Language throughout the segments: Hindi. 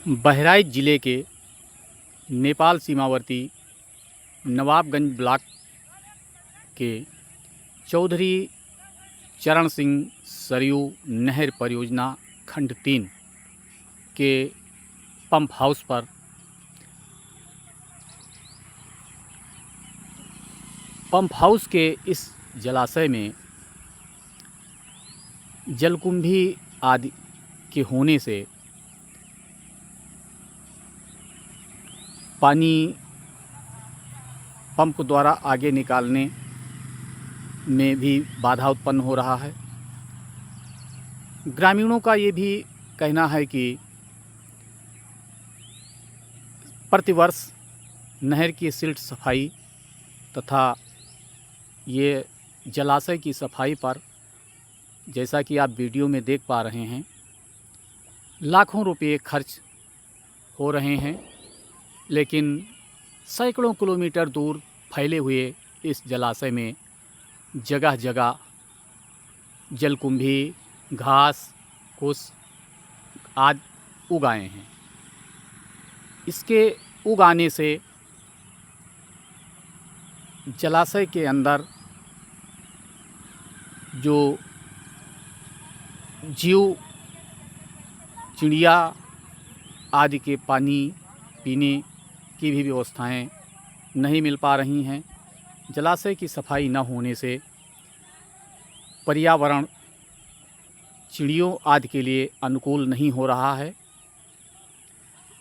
बहराइच ज़िले के नेपाल सीमावर्ती नवाबगंज ब्लॉक के चौधरी चरण सिंह सरयू नहर परियोजना खंड 3 के पंप हाउस पर पंप हाउस के इस जलाशय में जलकुंभी आदि के होने से पानी पंप द्वारा आगे निकालने में भी बाधा उत्पन्न हो रहा है। ग्रामीणों का ये भी कहना है कि प्रतिवर्ष नहर की सिल्ट सफाई तथा ये जलाशय की सफाई पर, जैसा कि आप वीडियो में देख पा रहे हैं, लाखों रुपए खर्च हो रहे हैं, लेकिन सैकड़ों किलोमीटर दूर फैले हुए इस जलाशय में जगह जगह जलकुंभी, घास, कुश आदि उगाए हैं। इसके उगाने से जलाशय के अंदर जो जीव, चिड़िया आदि के पानी पीने की भी व्यवस्थाएं नहीं मिल पा रही हैं। जलाशय की सफाई न होने से पर्यावरण चिड़ियों आदि के लिए अनुकूल नहीं हो रहा है।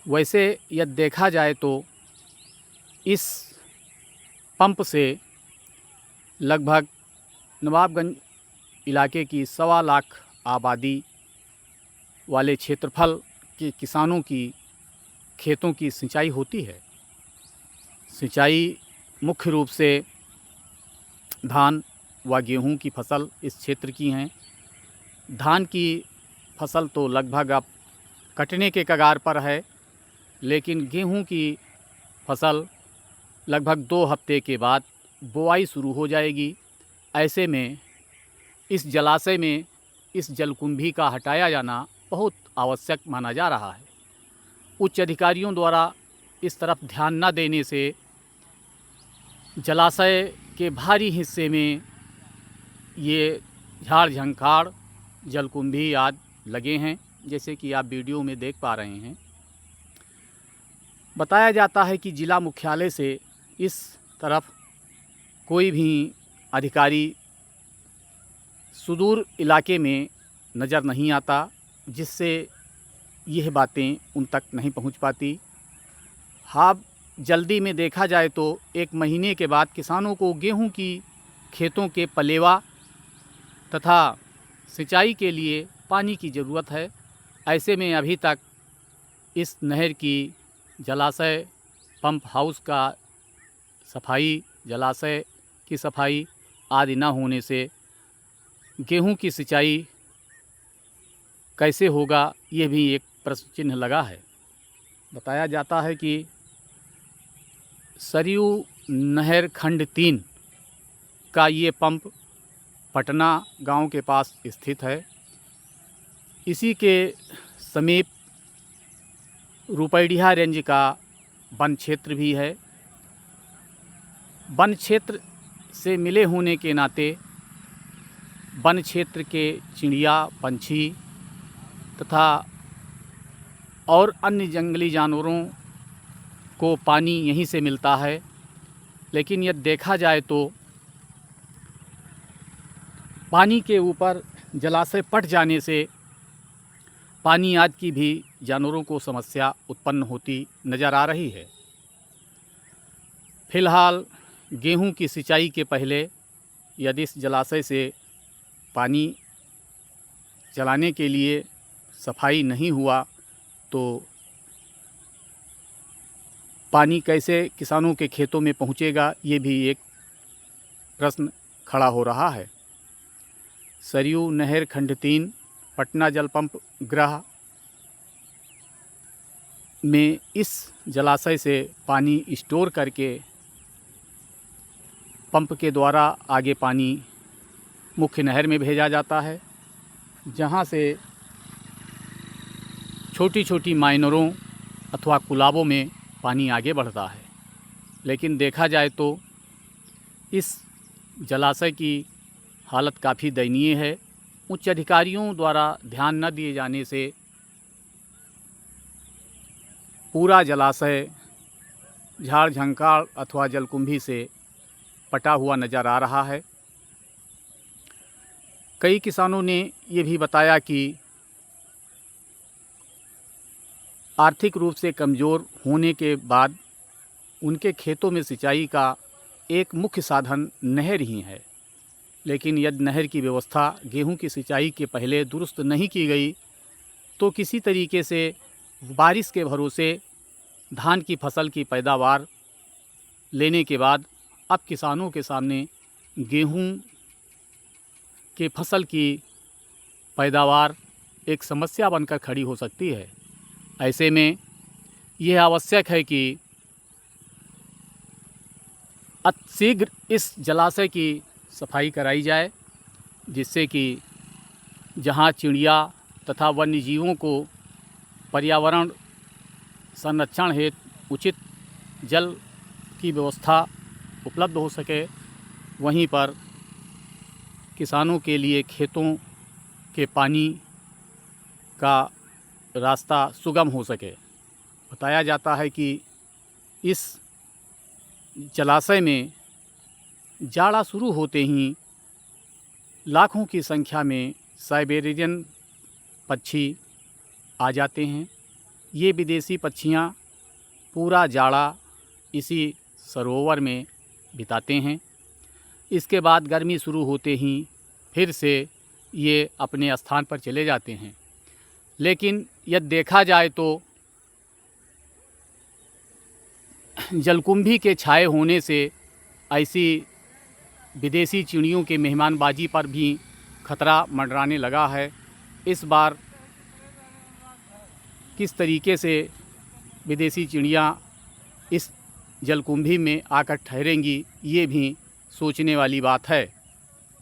वैसे यदि देखा जाए तो इस पंप से लगभग नवाबगंज इलाके की 1.25 लाख आबादी वाले क्षेत्रफल के किसानों की खेतों की सिंचाई होती है। सिंचाई मुख्य रूप से धान व गेहूं की फसल इस क्षेत्र की हैं। धान की फसल तो लगभग अब कटने के कगार पर है, लेकिन गेहूं की फसल लगभग 2 हफ्ते के बाद बुआई शुरू हो जाएगी। ऐसे में इस जलाशय में इस जलकुंभी का हटाया जाना बहुत आवश्यक माना जा रहा है। उच्च अधिकारियों द्वारा इस तरफ ध्यान न देने से जलाशय के भारी हिस्से में ये झाड़ झंखाड़, जलकुंभी आदि लगे हैं, जैसे कि आप वीडियो में देख पा रहे हैं। बताया जाता है कि जिला मुख्यालय से इस तरफ कोई भी अधिकारी सुदूर इलाके में नज़र नहीं आता, जिससे यह बातें उन तक नहीं पहुंच पाती। हाँ, जल्दी में देखा जाए तो 1 महीने के बाद किसानों को गेहूं की खेतों के पलेवा तथा सिंचाई के लिए पानी की ज़रूरत है। ऐसे में अभी तक इस नहर की, जलाशय, पंप हाउस का सफाई, जलाशय की सफाई आदि न होने से गेहूं की सिंचाई कैसे होगा, ये भी एक प्रश्न चिन्ह लगा है। बताया जाता है कि सरयू नहर खंड 3 का ये पंप पटना गांव के पास स्थित है। इसी के समीप रुपैडिया रेंज का वन क्षेत्र भी है। वन क्षेत्र से मिले होने के नाते वन क्षेत्र के चिड़िया, पंछी तथा और अन्य जंगली जानवरों को पानी यहीं से मिलता है। लेकिन यदि देखा जाए तो पानी के ऊपर जलाशय पट जाने से पानी आदि की भी जानवरों को समस्या उत्पन्न होती नज़र आ रही है। फ़िलहाल गेहूं की सिंचाई के पहले यदि इस जलाशय से पानी चलाने के लिए सफाई नहीं हुआ तो पानी कैसे किसानों के खेतों में पहुंचेगा, ये भी एक प्रश्न खड़ा हो रहा है। सरयू नहर खंड 3 पटना जल पंप गृह में इस जलाशय से पानी स्टोर करके पंप के द्वारा आगे पानी मुख्य नहर में भेजा जाता है, जहां से छोटी छोटी माइनरों अथवा कुलाबों में पानी आगे बढ़ता है। लेकिन देखा जाए तो इस जलाशय की हालत काफ़ी दयनीय है। उच्च अधिकारियों द्वारा ध्यान न दिए जाने से पूरा जलाशय झाड़ झंकार अथवा जलकुंभी से पटा हुआ नज़र आ रहा है। कई किसानों ने ये भी बताया कि आर्थिक रूप से कमज़ोर होने के बाद उनके खेतों में सिंचाई का एक मुख्य साधन नहर ही है। लेकिन यदि नहर की व्यवस्था गेहूं की सिंचाई के पहले दुरुस्त नहीं की गई तो किसी तरीके से बारिश के भरोसे धान की फसल की पैदावार लेने के बाद अब किसानों के सामने गेहूं के फसल की पैदावार एक समस्या बनकर खड़ी हो सकती है। ऐसे में यह आवश्यक है कि अतिशीघ्र इस जलाशय की सफाई कराई जाए, जिससे कि जहां चिड़िया तथा वन्य जीवों को पर्यावरण संरक्षण हेतु उचित जल की व्यवस्था उपलब्ध हो सके, वहीं पर किसानों के लिए खेतों के पानी का रास्ता सुगम हो सके। बताया जाता है कि इस जलाशय में जाड़ा शुरू होते ही लाखों की संख्या में साइबेरियन पक्षी आ जाते हैं। ये विदेशी पक्षियाँ पूरा जाड़ा इसी सरोवर में बिताते हैं। इसके बाद गर्मी शुरू होते ही फिर से ये अपने स्थान पर चले जाते हैं। लेकिन यदि देखा जाए तो जलकुंभी के छाए होने से ऐसी विदेशी चिड़ियों के मेहमानबाजी पर भी खतरा मंडराने लगा है। इस बार किस तरीके से विदेशी चिड़ियाँ इस जलकुंभी में आकर ठहरेंगी, ये भी सोचने वाली बात है।